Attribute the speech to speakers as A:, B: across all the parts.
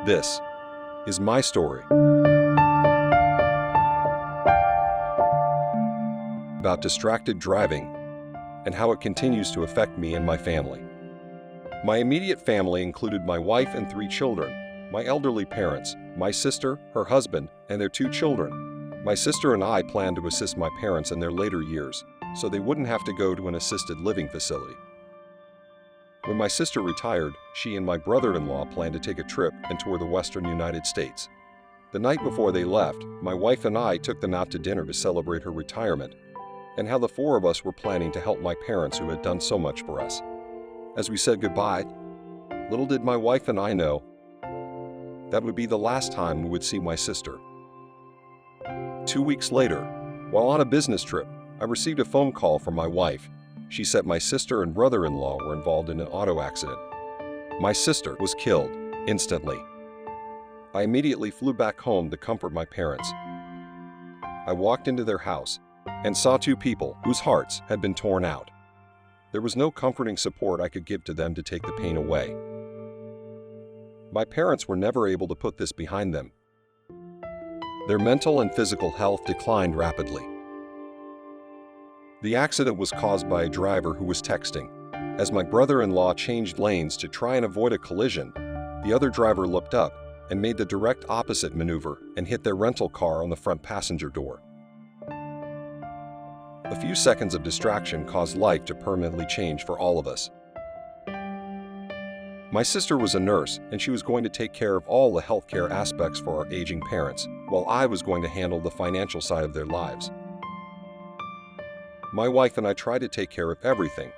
A: This is my story about distracted driving and how it continues to affect me and my family. My immediate family included my wife and 3 children, my elderly parents, my sister, her husband, and their 2 children. My sister and I planned to assist my parents in their later years so they wouldn't have to go to an assisted living facility. When my sister retired, she and my brother-in-law planned to take a trip and tour the western United States. The night before they left, my wife and I took them out to dinner to celebrate her retirement and how the 4 of us were planning to help my parents who had done so much for us. As we said goodbye, little did my wife and I know that would be the last time we would see my sister. 2 weeks later, while on a business trip, I received a phone call from my wife. She said my sister and brother-in-law were involved in an auto accident. My sister was killed instantly. I immediately flew back home to comfort my parents. I walked into their house and saw 2 people whose hearts had been torn out. There was no comforting support I could give to them to take the pain away. My parents were never able to put this behind them. Their mental and physical health declined rapidly. The accident was caused by a driver who was texting. As my brother-in-law changed lanes to try and avoid a collision, the other driver looked up and made the direct opposite maneuver and hit their rental car on the front passenger door. A few seconds of distraction caused life to permanently change for all of us. My sister was a nurse, and she was going to take care of all the healthcare aspects for our aging parents, while I was going to handle the financial side of their lives. My wife and I tried to take care of everything.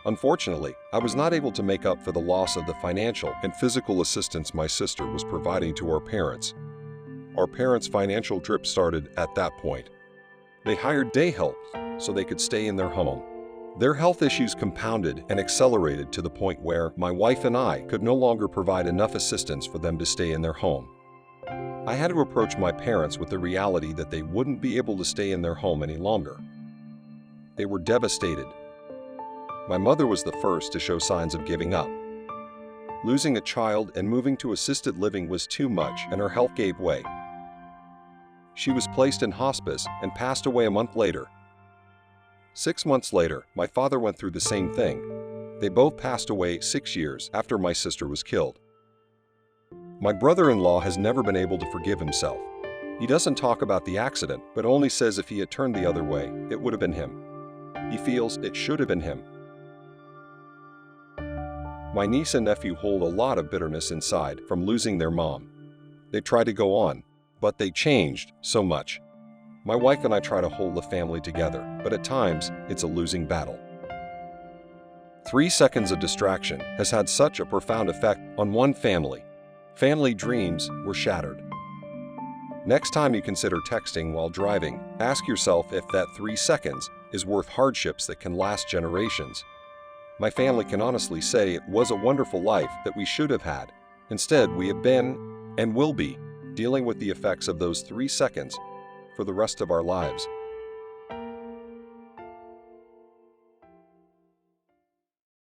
A: Unfortunately, I was not able to make up for the loss of the financial and physical assistance my sister was providing to our parents. Our parents' financial drip started at that point. They hired day help so they could stay in their home. Their health issues compounded and accelerated to the point where my wife and I could no longer provide enough assistance for them to stay in their home. I had to approach my parents with the reality that they wouldn't be able to stay in their home any longer. They were devastated. My mother was the first to show signs of giving up. Losing a child and moving to assisted living was too much, and her health gave way. She was placed in hospice and passed away a month later. 6 months later, my father went through the same thing. They both passed away 6 years after my sister was killed. My brother-in-law has never been able to forgive himself. He doesn't talk about the accident, but only says if he had turned the other way, it would have been him. He feels it should have been him. My niece and nephew hold a lot of bitterness inside from losing their mom. They try to go on, but they changed so much. My wife and I try to hold the family together, but at times, it's a losing battle. 3 seconds of distraction has had such a profound effect on one family. Family dreams were shattered. Next time you consider texting while driving, ask yourself if that 3 seconds is worth hardships that can last generations. My family can honestly say it was a wonderful life that we should have had. Instead, we have been, and will be, dealing with the effects of those 3 seconds for the rest of our lives.